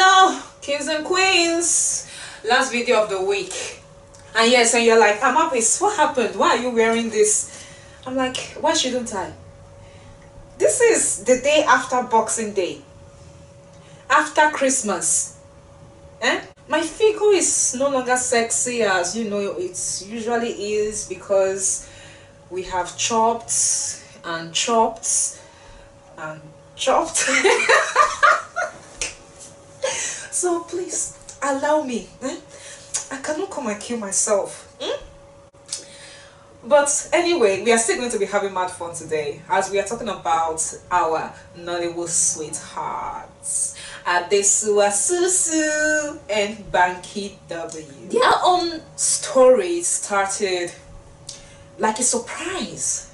Hello, kings and queens. Last video of the week. And yes, and you're like, Amapis, what happened? Why are you wearing this? I'm like, why shouldn't I? This is the day after Boxing Day. After Christmas. My figure is no longer sexy as you know it usually is, because we have chopped and chopped and chopped. So please allow me. I cannot come and kill myself. But anyway, we are still going to be having mad fun today as we are talking about our Nollywood sweethearts, Adesua Susu and Banky W. Their own story started like a surprise.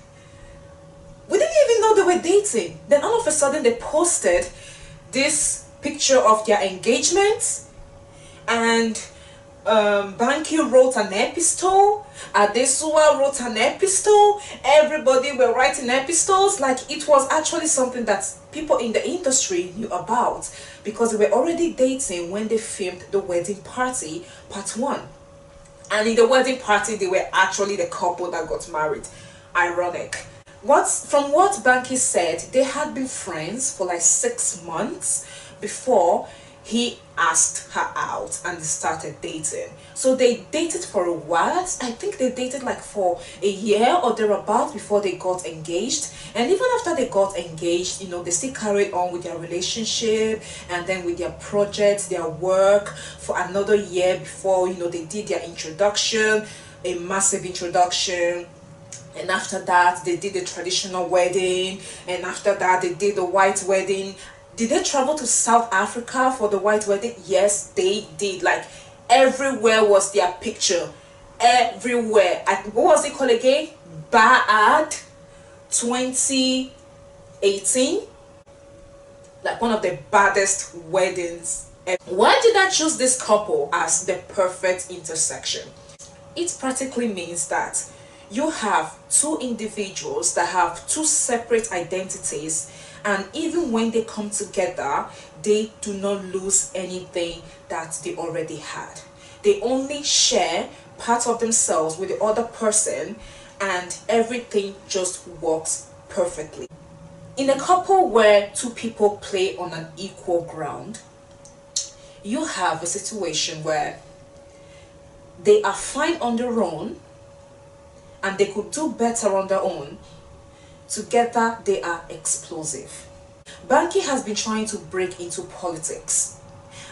We didn't even know they were dating. Then all of a sudden they posted this picture of their engagement, and Banky wrote an epistle, Adesua wrote an epistle, everybody were writing epistles, like it was actually something that people in the industry knew about, because they were already dating when they filmed the wedding party part 1. And in the wedding party they were actually the couple that got married. Ironic. From what Banky said, they had been friends for like 6 months before he asked her out and they started dating. So they dated for a while. I think they dated like for a year or thereabout before they got engaged. And even after they got engaged, you know, they still carried on with their relationship and then with their projects, their work for another year before, you know, they did their introduction, a massive introduction. And after that they did the traditional wedding, and after that they did the white wedding. Did they travel to South Africa for the white wedding? Yes, they did. Like everywhere was their picture. Everywhere. What was it called again? Bad 2018. Like one of the baddest weddings ever. Why did I choose this couple as the perfect intersection? It practically means that you have two individuals that have two separate identities, and even when they come together, they do not lose anything that they already had. They only share part of themselves with the other person, and everything just works perfectly. In a couple where two people play on an equal ground, you have a situation where they are fine on their own and they could do better on their own. Together they are explosive. Banky has been trying to break into politics,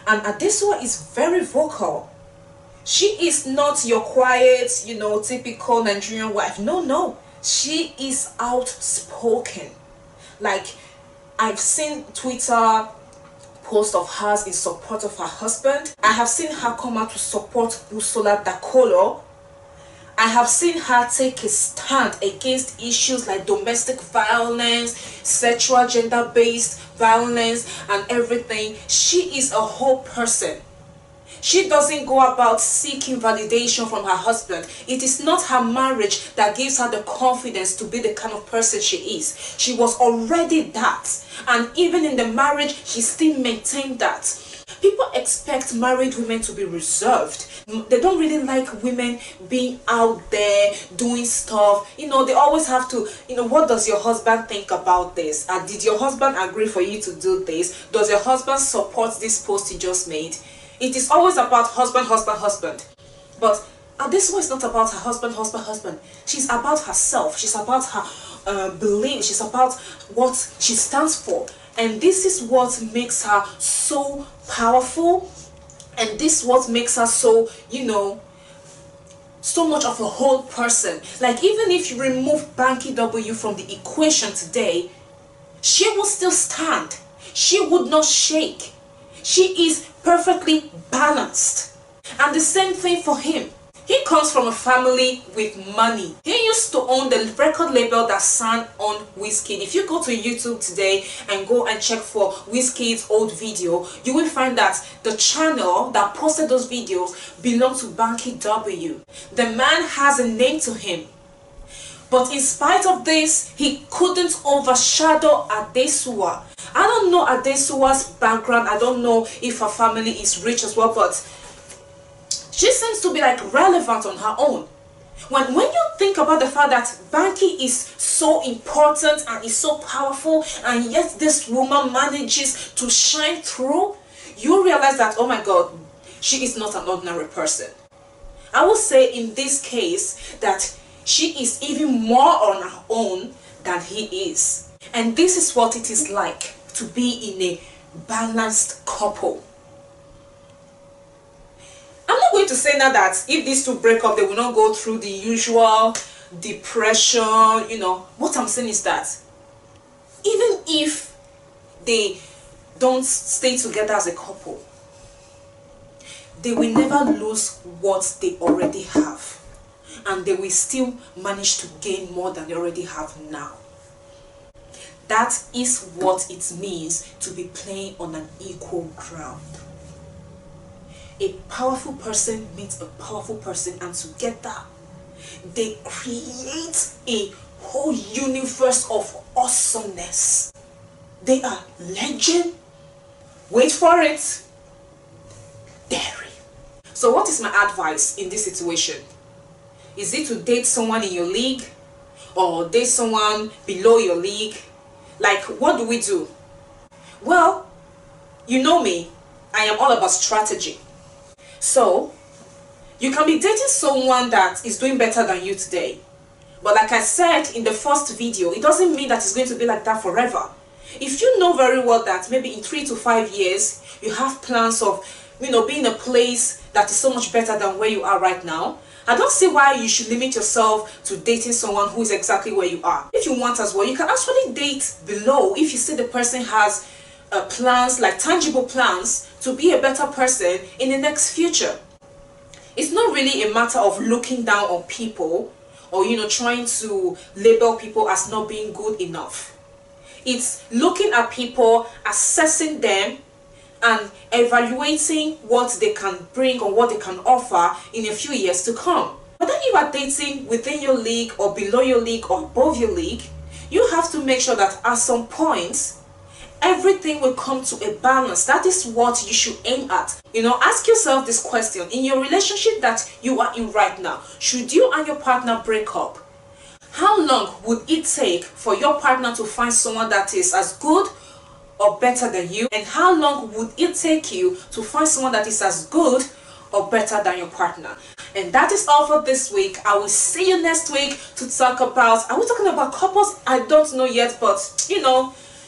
and Adesua is very vocal. She is not your quiet, you know, typical Nigerian wife. No, she is outspoken. Like, I've seen Twitter post of hers in support of her husband. I have seen her come out to support Ursula Dakolo. I have seen her take a stand against issues like domestic violence, sexual gender-based violence and everything. She is a whole person. She doesn't go about seeking validation from her husband. It is not her marriage that gives her the confidence to be the kind of person she is. She was already that. And even in the marriage, she still maintained that. People expect married women to be reserved. They don't really like women being out there doing stuff. You know, they always have to, you know, what does your husband think about this? Did your husband agree for you to do this? Does your husband support this post you just made? It is always about husband, husband, husband. But this one is not about her husband, husband, husband. She's about herself. She's about her belief. She's about what she stands for. And this is what makes her so powerful. And this is what makes her so, you know, so much of a whole person. Like, even if you remove Banky W from the equation today, she will still stand. She would not shake. She is perfectly balanced. And the same thing for him. He comes from a family with money. He used to own the record label that sang on Wizkid. If you go to YouTube today and go and check for Wizkid's old video, you will find that the channel that posted those videos belonged to Banky W. The man has a name to him. But in spite of this, he couldn't overshadow Adesua. I don't know Adesua's background. I don't know if her family is rich as well, but she seems to be like relevant on her own. When you think about the fact that Banky is so important and is so powerful, and yet this woman manages to shine through, you realize that, oh my God, she is not an ordinary person. I will say in this case that she is even more on her own than he is. And this is what it is like to be in a balanced couple. I'm not going to say now that if these two break up, they will not go through the usual depression. What I'm saying is that even if they don't stay together as a couple, they will never lose what they already have, and they will still manage to gain more than they already have now. That is what it means to be playing on an equal ground. A powerful person meets a powerful person, and together they create a whole universe of awesomeness. They are legend. Wait for it. Daring. So what is my advice in this situation? Is it to date someone in your league or date someone below your league? Like, what do we do? Well, you know me, I am all about strategy. So, you can be dating someone that is doing better than you today. But like I said in the first video, it doesn't mean that it's going to be like that forever. If you know very well that maybe in 3 to 5 years, you have plans of, being in a place that is so much better than where you are right now, I don't see why you should limit yourself to dating someone who is exactly where you are. If you want as well, you can actually date below if you see the person has plans, like tangible plans, to be a better person in the next future. It's not really a matter of looking down on people or, trying to label people as not being good enough. It's looking at people, assessing them, and evaluating what they can bring or what they can offer in a few years to come. Whether you are dating within your league or below your league or above your league, you have to make sure that at some point, everything will come to a balance. That is what you should aim at. Ask yourself this question. In your relationship that you are in right now, should you and your partner break up, how long would it take for your partner to find someone that is as good or better than you? And how long would it take you to find someone that is as good or better than your partner? And that is all for this week. I will see you next week to talk about, are we talking about couples? I don't know yet, but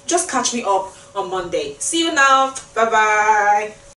just catch me up on Monday. See you now. Bye bye.